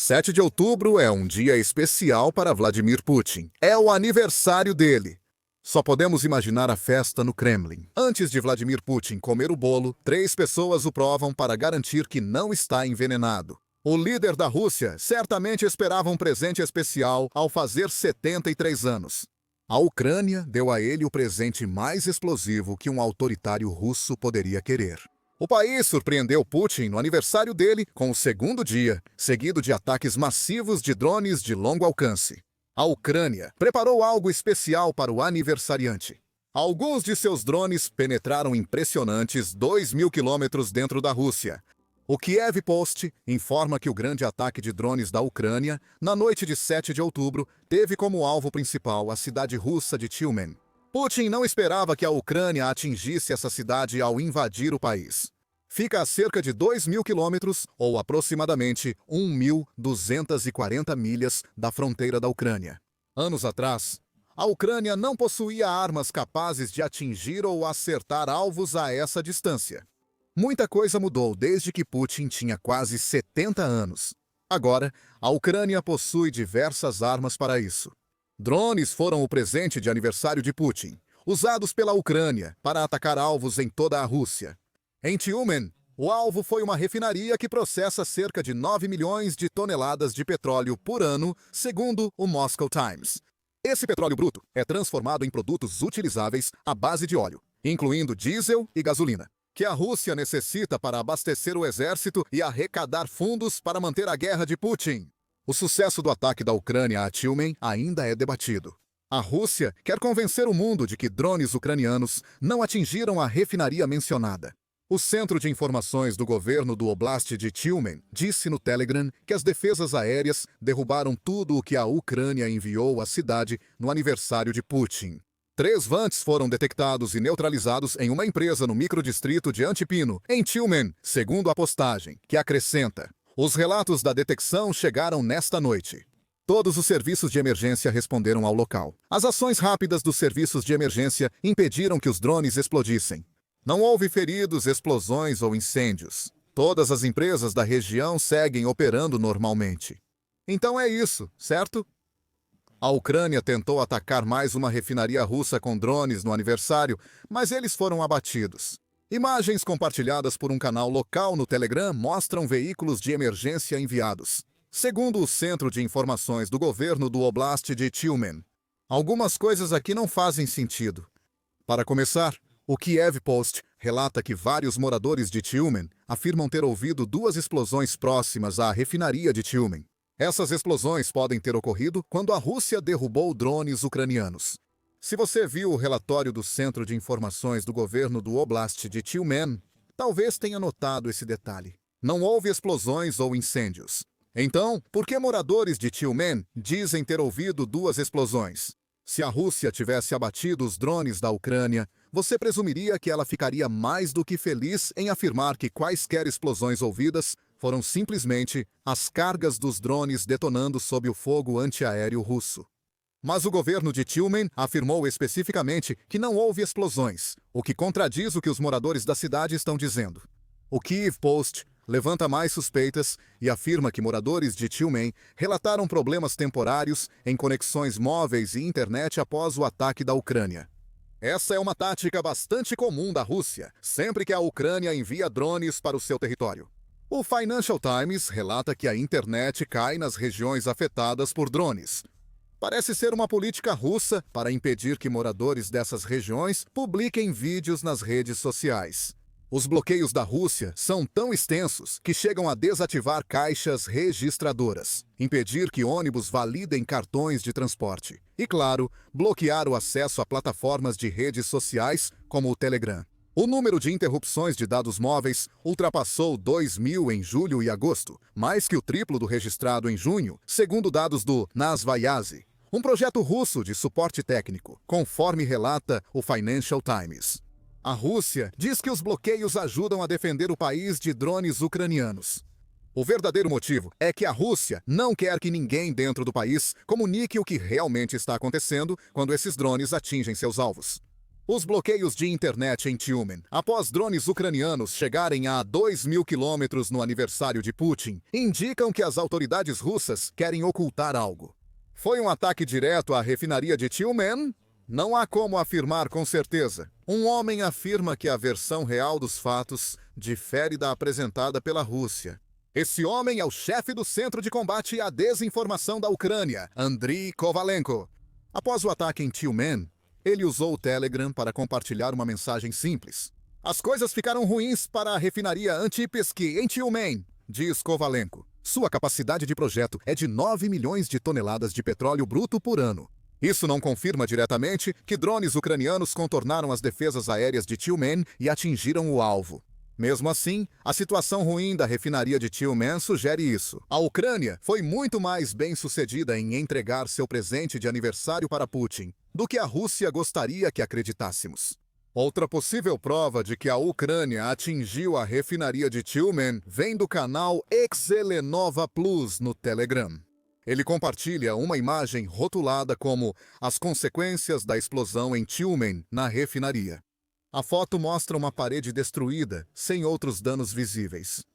7 de outubro é um dia especial para Vladimir Putin. É o aniversário dele. Só podemos imaginar a festa no Kremlin. Antes de Vladimir Putin comer o bolo, 3 pessoas o provam para garantir que não está envenenado. O líder da Rússia certamente esperava um presente especial ao fazer 73 anos. A Ucrânia deu a ele o presente mais explosivo que um autoritário russo poderia querer. O país surpreendeu Putin no aniversário dele com o segundo dia, seguido de ataques massivos de drones de longo alcance. A Ucrânia preparou algo especial para o aniversariante. Alguns de seus drones penetraram impressionantes 2.000 quilômetros dentro da Rússia. O Kiev Post informa que o grande ataque de drones da Ucrânia, na noite de 7 de outubro, teve como alvo principal a cidade russa de Tyumen. Putin não esperava que a Ucrânia atingisse essa cidade ao invadir o país. Fica a cerca de 2.000 quilômetros, ou aproximadamente 1.240 milhas, da fronteira da Ucrânia. Anos atrás, a Ucrânia não possuía armas capazes de atingir ou acertar alvos a essa distância. Muita coisa mudou desde que Putin tinha quase 70 anos. Agora, a Ucrânia possui diversas armas para isso. Drones foram o presente de aniversário de Putin, usados pela Ucrânia para atacar alvos em toda a Rússia. Em Tyumen, o alvo foi uma refinaria que processa cerca de 9 milhões de toneladas de petróleo por ano, segundo o Moscow Times. Esse petróleo bruto é transformado em produtos utilizáveis à base de óleo, incluindo diesel e gasolina, que a Rússia necessita para abastecer o exército e arrecadar fundos para manter a guerra de Putin. O sucesso do ataque da Ucrânia a Tyumen ainda é debatido. A Rússia quer convencer o mundo de que drones ucranianos não atingiram a refinaria mencionada. O Centro de Informações do Governo do Oblast de Tyumen disse no Telegram que as defesas aéreas derrubaram tudo o que a Ucrânia enviou à cidade no aniversário de Putin. 3 VANTs foram detectados e neutralizados em uma empresa no microdistrito de Antipino, em Tyumen, segundo a postagem, que acrescenta: os relatos da detecção chegaram nesta noite. Todos os serviços de emergência responderam ao local. As ações rápidas dos serviços de emergência impediram que os drones explodissem. Não houve feridos, explosões ou incêndios. Todas as empresas da região seguem operando normalmente. Então é isso, certo? A Ucrânia tentou atacar mais uma refinaria russa com drones no aniversário, mas eles foram abatidos. Imagens compartilhadas por um canal local no Telegram mostram veículos de emergência enviados, segundo o Centro de Informações do Governo do Oblast de Tyumen. Algumas coisas aqui não fazem sentido. Para começar, o Kiev Post relata que vários moradores de Tyumen afirmam ter ouvido 2 explosões próximas à refinaria de Tyumen. Essas explosões podem ter ocorrido quando a Rússia derrubou drones ucranianos. Se você viu o relatório do Centro de Informações do Governo do Oblast de Tyumen, talvez tenha notado esse detalhe. Não houve explosões ou incêndios. Então, por que moradores de Tyumen dizem ter ouvido 2 explosões? Se a Rússia tivesse abatido os drones da Ucrânia, você presumiria que ela ficaria mais do que feliz em afirmar que quaisquer explosões ouvidas foram simplesmente as cargas dos drones detonando sob o fogo antiaéreo russo. Mas o governo de Tyumen afirmou especificamente que não houve explosões, o que contradiz o que os moradores da cidade estão dizendo. O Kiev Post levanta mais suspeitas e afirma que moradores de Tyumen relataram problemas temporários em conexões móveis e internet após o ataque da Ucrânia. Essa é uma tática bastante comum da Rússia, sempre que a Ucrânia envia drones para o seu território. O Financial Times relata que a internet cai nas regiões afetadas por drones. Parece ser uma política russa para impedir que moradores dessas regiões publiquem vídeos nas redes sociais. Os bloqueios da Rússia são tão extensos que chegam a desativar caixas registradoras, impedir que ônibus validem cartões de transporte e, claro, bloquear o acesso a plataformas de redes sociais como o Telegram. O número de interrupções de dados móveis ultrapassou 2.000 em julho e agosto, mais que o triplo do registrado em junho, segundo dados do Nasvayazi, um projeto russo de suporte técnico, conforme relata o Financial Times. A Rússia diz que os bloqueios ajudam a defender o país de drones ucranianos. O verdadeiro motivo é que a Rússia não quer que ninguém dentro do país comunique o que realmente está acontecendo quando esses drones atingem seus alvos. Os bloqueios de internet em Tyumen, após drones ucranianos chegarem a 2.000 quilômetros no aniversário de Putin, indicam que as autoridades russas querem ocultar algo. Foi um ataque direto à refinaria de Tyumen? Não há como afirmar com certeza. Um homem afirma que a versão real dos fatos difere da apresentada pela Rússia. Esse homem é o chefe do Centro de Combate à Desinformação da Ucrânia, Andriy Kovalenko. Após o ataque em Tyumen, ele usou o Telegram para compartilhar uma mensagem simples. As coisas ficaram ruins para a refinaria Antipski em Tyumen, diz Kovalenko. Sua capacidade de projeto é de 9 milhões de toneladas de petróleo bruto por ano. Isso não confirma diretamente que drones ucranianos contornaram as defesas aéreas de Tyumen e atingiram o alvo. Mesmo assim, a situação ruim da refinaria de Tyumen sugere isso. A Ucrânia foi muito mais bem-sucedida em entregar seu presente de aniversário para Putin do que a Rússia gostaria que acreditássemos. Outra possível prova de que a Ucrânia atingiu a refinaria de Tyumen vem do canal Excelenova Plus no Telegram. Ele compartilha uma imagem rotulada como as consequências da explosão em Tyumen na refinaria. A foto mostra uma parede destruída, sem outros danos visíveis.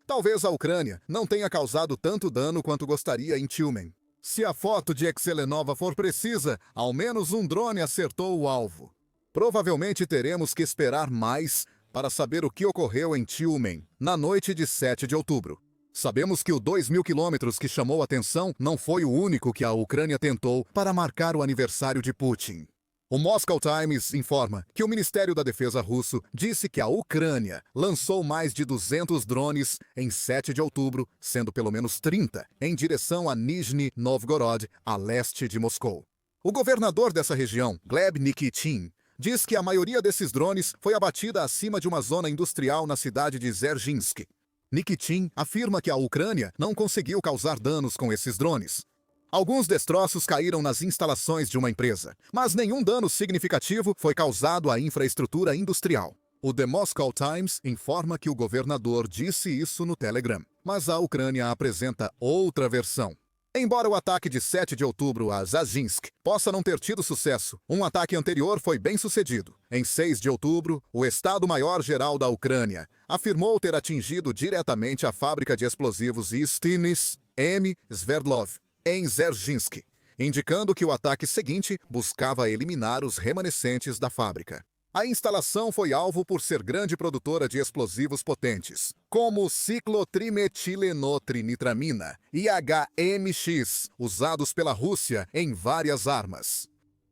Talvez a Ucrânia não tenha causado tanto dano quanto gostaria em Tyumen. Se a foto de Excelenova for precisa, ao menos um drone acertou o alvo. Provavelmente teremos que esperar mais para saber o que ocorreu em Tyumen, na noite de 7 de outubro. Sabemos que o 2.000 quilômetros que chamou atenção não foi o único que a Ucrânia tentou para marcar o aniversário de Putin. O Moscow Times informa que o Ministério da Defesa russo disse que a Ucrânia lançou mais de 200 drones em 7 de outubro, sendo pelo menos 30 em direção a Nizhny Novgorod, a leste de Moscou. O governador dessa região, Gleb Nikitin, diz que a maioria desses drones foi abatida acima de uma zona industrial na cidade de Dzerzhinsk. Nikitin afirma que a Ucrânia não conseguiu causar danos com esses drones. Alguns destroços caíram nas instalações de uma empresa, mas nenhum dano significativo foi causado à infraestrutura industrial. O The Moscow Times informa que o governador disse isso no Telegram, mas a Ucrânia apresenta outra versão. Embora o ataque de 7 de outubro a Zazinsk possa não ter tido sucesso, um ataque anterior foi bem sucedido. Em 6 de outubro, o Estado-Maior-Geral da Ucrânia afirmou ter atingido diretamente a fábrica de explosivos Istinis M. Sverdlov, em Dzerzhinsk, indicando que o ataque seguinte buscava eliminar os remanescentes da fábrica. A instalação foi alvo por ser grande produtora de explosivos potentes, como ciclotrimetilenotinitramina e HMX, usados pela Rússia em várias armas.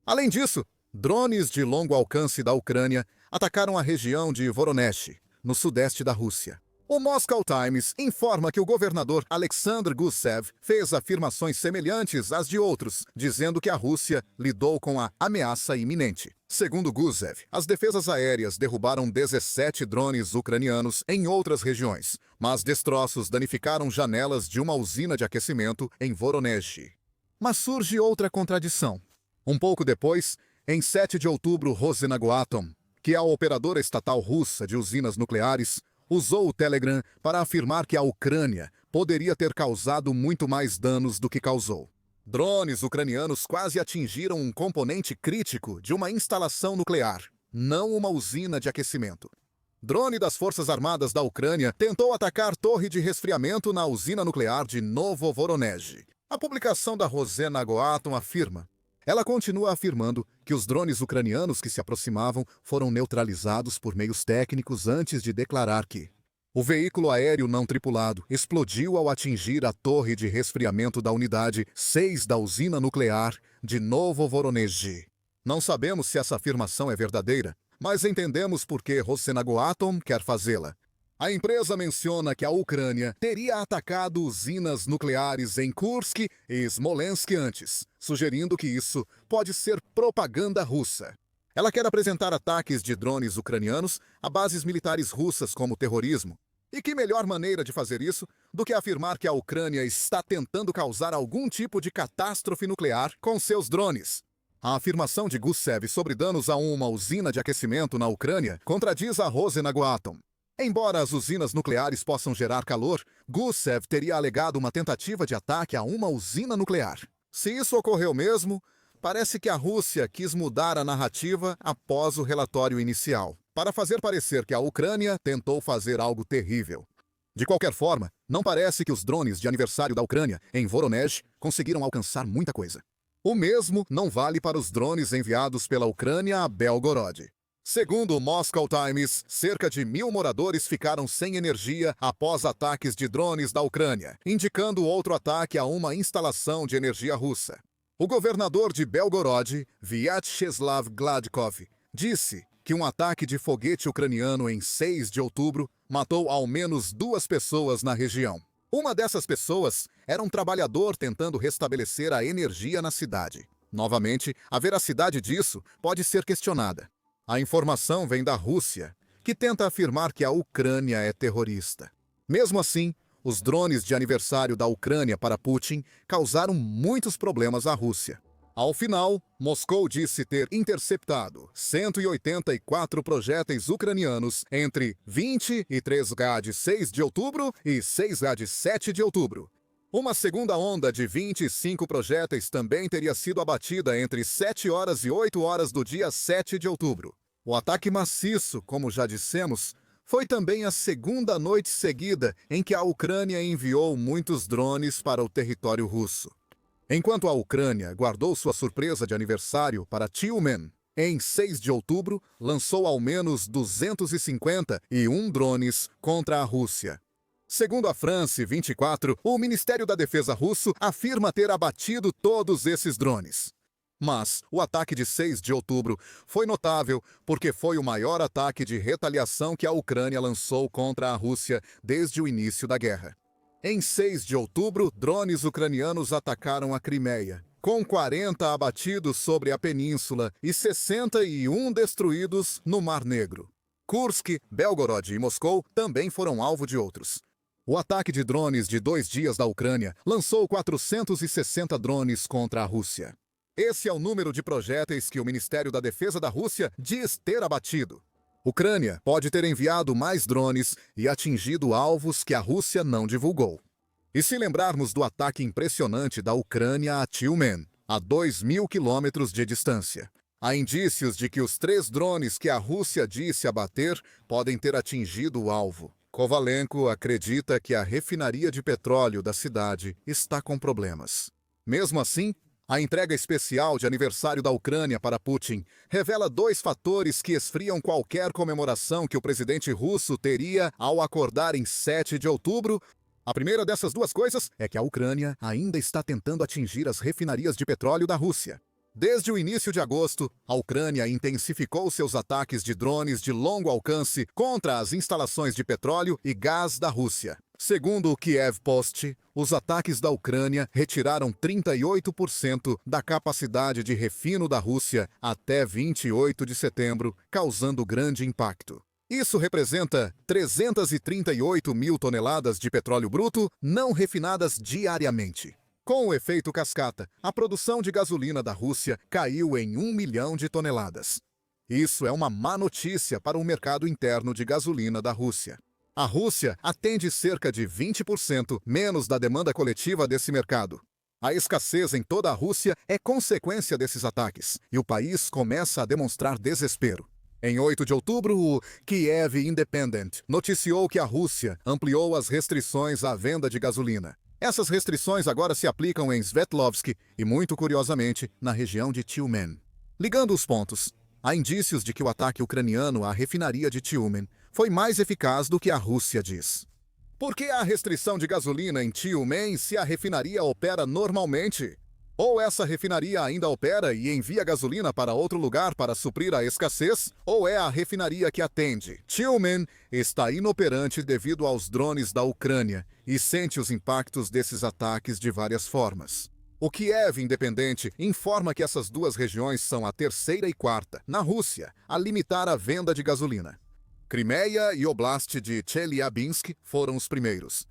Além disso, drones de longo alcance da Ucrânia atacaram a região de Voronezh, no sudeste da Rússia. O Moscow Times informa que o governador Alexander Gusev fez afirmações semelhantes às de outros, dizendo que a Rússia lidou com a ameaça iminente. Segundo Gusev, as defesas aéreas derrubaram 17 drones ucranianos em outras regiões, mas destroços danificaram janelas de uma usina de aquecimento em Voronezh. Mas surge outra contradição. Um pouco depois, em 7 de outubro, Rosenagoatom, que é a operadora estatal russa de usinas nucleares, usou o Telegram para afirmar que a Ucrânia poderia ter causado muito mais danos do que causou. Drones ucranianos quase atingiram um componente crítico de uma instalação nuclear, não uma usina de aquecimento. Drone das Forças Armadas da Ucrânia tentou atacar torre de resfriamento na usina nuclear de Novovoronezh. A publicação da Rosenagoatom afirma. Ela continua afirmando que os drones ucranianos que se aproximavam foram neutralizados por meios técnicos antes de declarar que o veículo aéreo não tripulado explodiu ao atingir a torre de resfriamento da unidade 6 da usina nuclear de Novovoronezh. Não sabemos se essa afirmação é verdadeira, mas entendemos por que Rosenagoatom quer fazê-la. A empresa menciona que a Ucrânia teria atacado usinas nucleares em Kursk e Smolensk antes, sugerindo que isso pode ser propaganda russa. Ela quer apresentar ataques de drones ucranianos a bases militares russas como terrorismo. E que melhor maneira de fazer isso do que afirmar que a Ucrânia está tentando causar algum tipo de catástrofe nuclear com seus drones? A afirmação de Gusev sobre danos a uma usina de aquecimento na Ucrânia contradiz a Rosenagoatom. Embora as usinas nucleares possam gerar calor, Gusev teria alegado uma tentativa de ataque a uma usina nuclear. Se isso ocorreu mesmo, Parece que a Rússia quis mudar a narrativa após o relatório inicial, para fazer parecer que a Ucrânia tentou fazer algo terrível. De qualquer forma, não parece que os drones de aniversário da Ucrânia em Voronezh conseguiram alcançar muita coisa. O mesmo não vale para os drones enviados pela Ucrânia a Belgorod. Segundo o Moscow Times, cerca de 1.000 moradores ficaram sem energia após ataques de drones da Ucrânia, indicando outro ataque a uma instalação de energia russa. O governador de Belgorod, Vyacheslav Gladkov, disse que um ataque de foguete ucraniano em 6 de outubro matou ao menos 2 pessoas na região. Uma dessas pessoas era um trabalhador tentando restabelecer a energia na cidade. Novamente, a veracidade disso pode ser questionada. A informação vem da Rússia, que tenta afirmar que a Ucrânia é terrorista. Mesmo assim, os drones de aniversário da Ucrânia para Putin causaram muitos problemas à Rússia. Ao final, Moscou disse ter interceptado 184 projéteis ucranianos entre 23h de 6 de outubro e 6h de 7 de outubro. Uma segunda onda de 25 projéteis também teria sido abatida entre 7 horas e 8 horas do dia 7 de outubro. O ataque maciço, como já dissemos, foi também a segunda noite seguida em que a Ucrânia enviou muitos drones para o território russo. Enquanto a Ucrânia guardou sua surpresa de aniversário para Tyumen, em 6 de outubro lançou ao menos 251 drones contra a Rússia. Segundo a France 24, o Ministério da Defesa russo afirma ter abatido todos esses drones. Mas o ataque de 6 de outubro foi notável porque foi o maior ataque de retaliação que a Ucrânia lançou contra a Rússia desde o início da guerra. Em 6 de outubro, drones ucranianos atacaram a Crimeia, com 40 abatidos sobre a península e 61 destruídos no Mar Negro. Kursk, Belgorod e Moscou também foram alvo de outros. O ataque de drones de 2 dias da Ucrânia lançou 460 drones contra a Rússia. Esse é o número de projéteis que o Ministério da Defesa da Rússia diz ter abatido. Ucrânia pode ter enviado mais drones e atingido alvos que a Rússia não divulgou. E se lembrarmos do ataque impressionante da Ucrânia a Tyumen, a 2.000 quilômetros de distância, há indícios de que os 3 drones que a Rússia disse abater podem ter atingido o alvo. Kovalenko acredita que a refinaria de petróleo da cidade está com problemas. Mesmo assim, a entrega especial de aniversário da Ucrânia para Putin revela 2 fatores que esfriam qualquer comemoração que o presidente russo teria ao acordar em 7 de outubro. A primeira dessas 2 coisas é que a Ucrânia ainda está tentando atingir as refinarias de petróleo da Rússia. Desde o início de agosto, a Ucrânia intensificou seus ataques de drones de longo alcance contra as instalações de petróleo e gás da Rússia. Segundo o Kiev Post, os ataques da Ucrânia retiraram 38% da capacidade de refino da Rússia até 28 de setembro, causando grande impacto. Isso representa 338 mil toneladas de petróleo bruto não refinadas diariamente. Com o efeito cascata, a produção de gasolina da Rússia caiu em 1 milhão de toneladas. Isso é uma má notícia para o mercado interno de gasolina da Rússia. A Rússia atende cerca de 20% menos da demanda coletiva desse mercado. A escassez em toda a Rússia é consequência desses ataques, e o país começa a demonstrar desespero. Em 8 de outubro, o Kiev Independent noticiou que a Rússia ampliou as restrições à venda de gasolina. Essas restrições agora se aplicam em Sverdlovsk e, muito curiosamente, na região de Tyumen. Ligando os pontos, há indícios de que o ataque ucraniano à refinaria de Tyumen foi mais eficaz do que a Rússia diz. Por que há restrição de gasolina em Tyumen se a refinaria opera normalmente? Ou essa refinaria ainda opera e envia gasolina para outro lugar para suprir a escassez, ou é a refinaria que atende. Tyumen está inoperante devido aos drones da Ucrânia e sente os impactos desses ataques de várias formas. O Kiev Independente informa que essas 2 regiões são a 3ª e 4ª, na Rússia, a limitar a venda de gasolina. Crimeia e Oblast de Chelyabinsk foram os primeiros.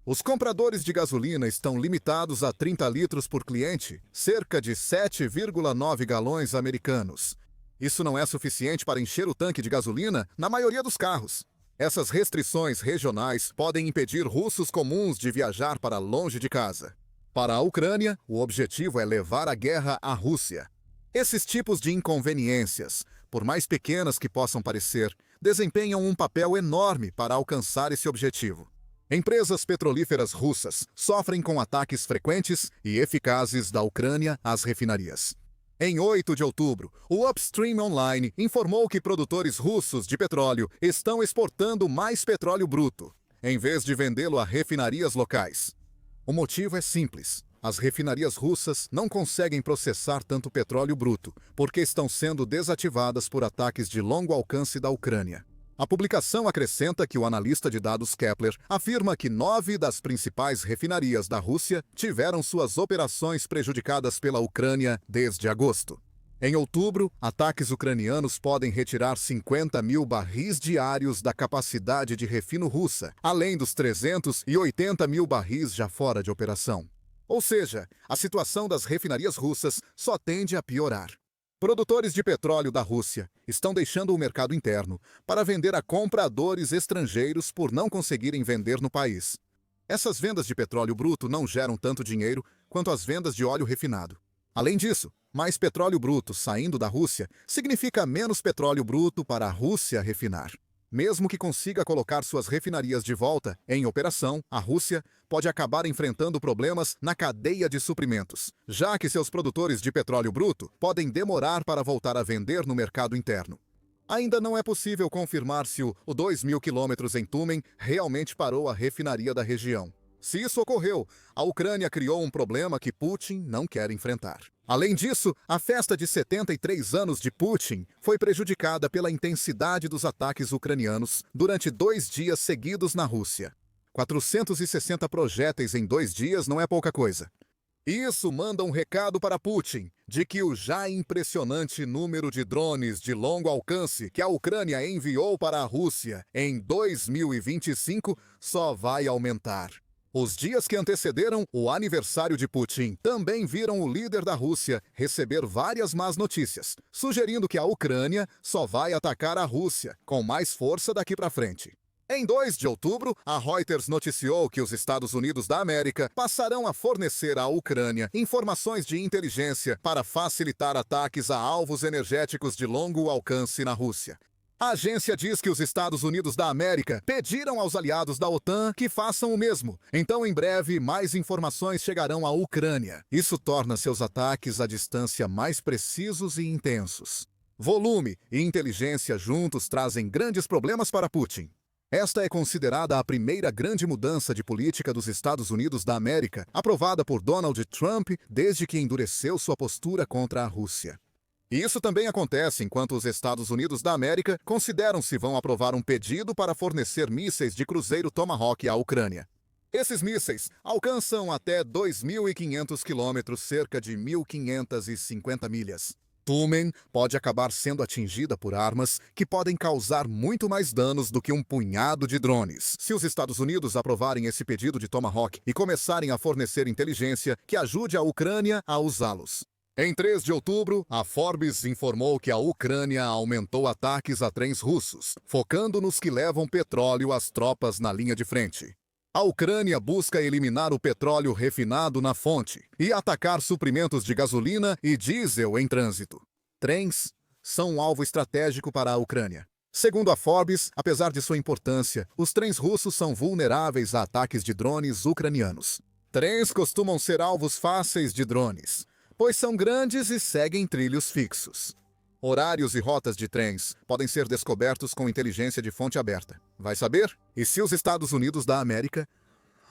Os compradores de gasolina estão limitados a 30 litros por cliente, cerca de 7,9 galões americanos. Isso não é suficiente para encher o tanque de gasolina na maioria dos carros. Essas restrições regionais podem impedir russos comuns de viajar para longe de casa. Para a Ucrânia, o objetivo é levar a guerra à Rússia. Esses tipos de inconveniências, por mais pequenas que possam parecer, desempenham um papel enorme para alcançar esse objetivo. Empresas petrolíferas russas sofrem com ataques frequentes e eficazes da Ucrânia às refinarias. Em 8 de outubro, o Upstream Online informou que produtores russos de petróleo estão exportando mais petróleo bruto, em vez de vendê-lo a refinarias locais. O motivo é simples. As refinarias russas não conseguem processar tanto petróleo bruto, porque estão sendo desativadas por ataques de longo alcance da Ucrânia. A publicação acrescenta que o analista de dados Kepler afirma que 9 das principais refinarias da Rússia tiveram suas operações prejudicadas pela Ucrânia desde agosto. Em outubro, ataques ucranianos podem retirar 50 mil barris diários da capacidade de refino russa, além dos 380 mil barris já fora de operação. Ou seja, a situação das refinarias russas só tende a piorar. Produtores de petróleo da Rússia estão deixando o mercado interno para vender a compradores estrangeiros por não conseguirem vender no país. Essas vendas de petróleo bruto não geram tanto dinheiro quanto as vendas de óleo refinado. Além disso, mais petróleo bruto saindo da Rússia significa menos petróleo bruto para a Rússia refinar. Mesmo que consiga colocar suas refinarias de volta em operação, a Rússia pode acabar enfrentando problemas na cadeia de suprimentos, já que seus produtores de petróleo bruto podem demorar para voltar a vender no mercado interno. Ainda não é possível confirmar se o 2.000 quilômetros em Tumen realmente parou a refinaria da região. Se isso ocorreu, a Ucrânia criou um problema que Putin não quer enfrentar. Além disso, a festa de 73 anos de Putin foi prejudicada pela intensidade dos ataques ucranianos durante 2 dias seguidos na Rússia. 460 projéteis em 2 dias não é pouca coisa. Isso manda um recado para Putin de que o já impressionante número de drones de longo alcance que a Ucrânia enviou para a Rússia em 2025 só vai aumentar. Os dias que antecederam o aniversário de Putin também viram o líder da Rússia receber várias más notícias, sugerindo que a Ucrânia só vai atacar a Rússia com mais força daqui para frente. Em 2 de outubro, a Reuters noticiou que os Estados Unidos da América passarão a fornecer à Ucrânia informações de inteligência para facilitar ataques a alvos energéticos de longo alcance na Rússia. A agência diz que os Estados Unidos da América pediram aos aliados da OTAN que façam o mesmo. Então, em breve, mais informações chegarão à Ucrânia. Isso torna seus ataques à distância mais precisos e intensos. Volume e inteligência juntos trazem grandes problemas para Putin. Esta é considerada a primeira grande mudança de política dos Estados Unidos da América, aprovada por Donald Trump desde que endureceu sua postura contra a Rússia. E isso também acontece enquanto os Estados Unidos da América consideram se vão aprovar um pedido para fornecer mísseis de cruzeiro Tomahawk à Ucrânia. Esses mísseis alcançam até 2.500 quilômetros, cerca de 1.550 milhas. Tumen pode acabar sendo atingida por armas que podem causar muito mais danos do que um punhado de drones, se os Estados Unidos aprovarem esse pedido de Tomahawk e começarem a fornecer inteligência que ajude a Ucrânia a usá-los. Em 3 de outubro, a Forbes informou que a Ucrânia aumentou ataques a trens russos, focando nos que levam petróleo às tropas na linha de frente. A Ucrânia busca eliminar o petróleo refinado na fonte e atacar suprimentos de gasolina e diesel em trânsito. Trens são um alvo estratégico para a Ucrânia. Segundo a Forbes, apesar de sua importância, os trens russos são vulneráveis a ataques de drones ucranianos. Trens costumam ser alvos fáceis de drones, pois são grandes e seguem trilhos fixos. Horários e rotas de trens podem ser descobertos com inteligência de fonte aberta. Vai saber? E se os Estados Unidos da América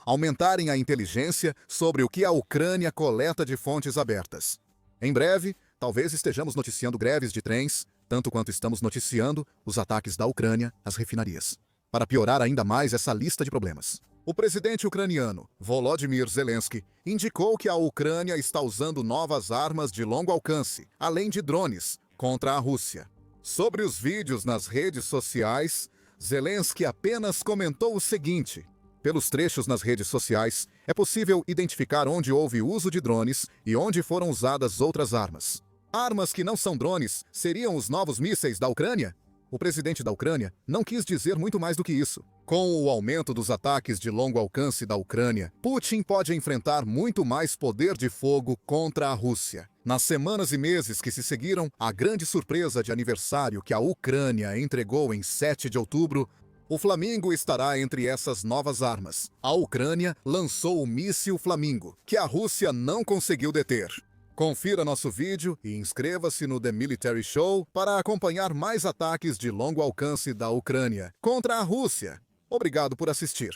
aumentarem a inteligência sobre o que a Ucrânia coleta de fontes abertas? Em breve, talvez estejamos noticiando greves de trens, tanto quanto estamos noticiando os ataques da Ucrânia às refinarias. Para piorar ainda mais essa lista de problemas, o presidente ucraniano, Volodymyr Zelensky, indicou que a Ucrânia está usando novas armas de longo alcance, além de drones, contra a Rússia. Sobre os vídeos nas redes sociais, Zelensky apenas comentou o seguinte: pelos trechos nas redes sociais, é possível identificar onde houve uso de drones e onde foram usadas outras armas. Armas que não são drones seriam os novos mísseis da Ucrânia? O presidente da Ucrânia não quis dizer muito mais do que isso. Com o aumento dos ataques de longo alcance da Ucrânia, Putin pode enfrentar muito mais poder de fogo contra a Rússia. Nas semanas e meses que se seguiram, a grande surpresa de aniversário que a Ucrânia entregou em 7 de outubro, o Flamingo estará entre essas novas armas. A Ucrânia lançou o míssil Flamingo, que a Rússia não conseguiu deter. Confira nosso vídeo e inscreva-se no The Military Show para acompanhar mais ataques de longo alcance da Ucrânia contra a Rússia. Obrigado por assistir.